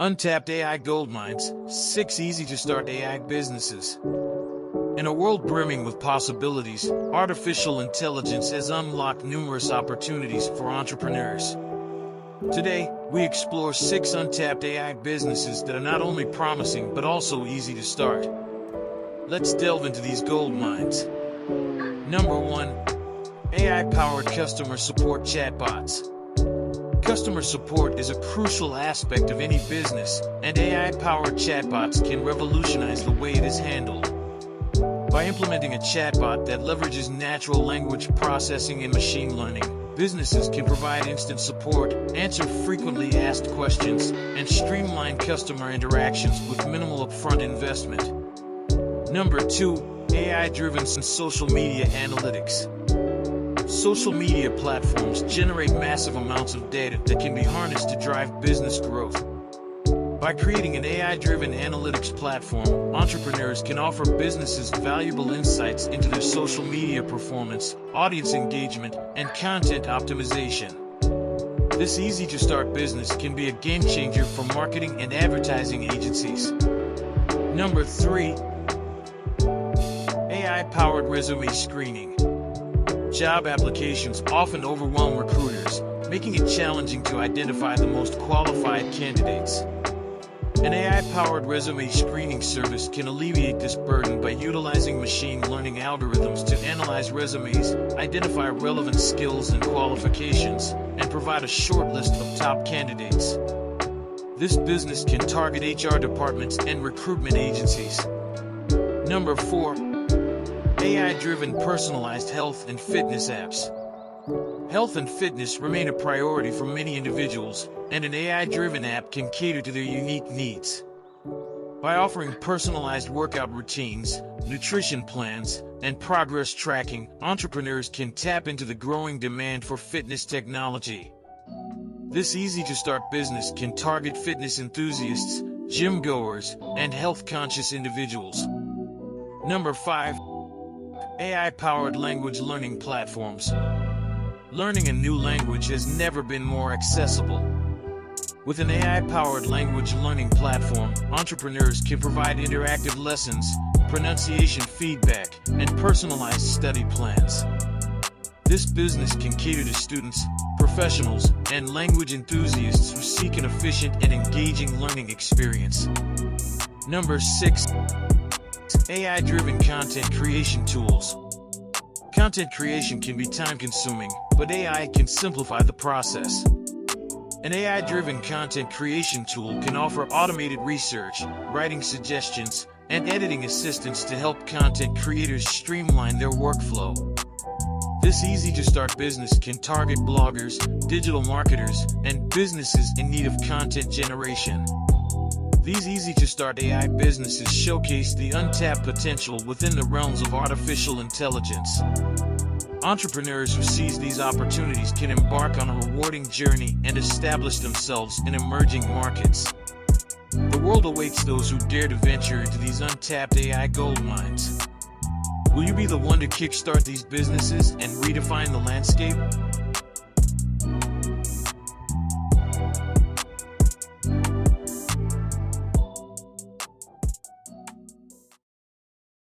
Untapped AI Goldmines, 6 easy-to-start AI businesses. In a world brimming with possibilities, artificial intelligence has unlocked numerous opportunities for entrepreneurs. Today, we explore 6 untapped AI businesses that are not only promising but also easy to start. Let's delve into these gold mines. Number 1. AI-powered customer support chatbots. Customer support is a crucial aspect of any business, and AI-powered chatbots can revolutionize the way it is handled. By implementing a chatbot that leverages natural language processing and machine learning, businesses can provide instant support, answer frequently asked questions, and streamline customer interactions with minimal upfront investment. Number 2. AI-driven social media analytics. Social media platforms generate massive amounts of data that can be harnessed to drive business growth. By creating an AI-driven analytics platform, entrepreneurs can offer businesses valuable insights into their social media performance, audience engagement, and content optimization. This easy-to-start business can be a game-changer for marketing and advertising agencies. Number 3. AI-powered resume screening. Job applications often overwhelm recruiters, making it challenging to identify the most qualified candidates. An AI-powered resume screening service can alleviate this burden by utilizing machine learning algorithms to analyze resumes, identify relevant skills and qualifications, and provide a short list of top candidates. This business can target HR departments and recruitment agencies. Number 4. AI-driven personalized health and fitness apps. Health and fitness remain a priority for many individuals, and an AI-driven app can cater to their unique needs. By offering personalized workout routines, nutrition plans, and progress tracking, entrepreneurs can tap into the growing demand for fitness technology. This easy-to-start business can target fitness enthusiasts, gym goers, and health-conscious individuals. Number 5. AI-powered language learning platforms. Learning a new language has never been more accessible. With an AI-powered language learning platform, entrepreneurs can provide interactive lessons, pronunciation feedback, and personalized study plans. This business can cater to students, professionals, and language enthusiasts who seek an efficient and engaging learning experience. Number 6. AI-driven content creation tools. Content creation can be time-consuming, but AI can simplify the process. An AI-driven content creation tool can offer automated research, writing suggestions, and editing assistance to help content creators streamline their workflow. This easy-to-start business can target bloggers, digital marketers, and businesses in need of content generation. These easy-to-start AI businesses showcase the untapped potential within the realms of artificial intelligence. Entrepreneurs who seize these opportunities can embark on a rewarding journey and establish themselves in emerging markets. The world awaits those who dare to venture into these untapped AI gold mines. Will you be the one to kickstart these businesses and redefine the landscape?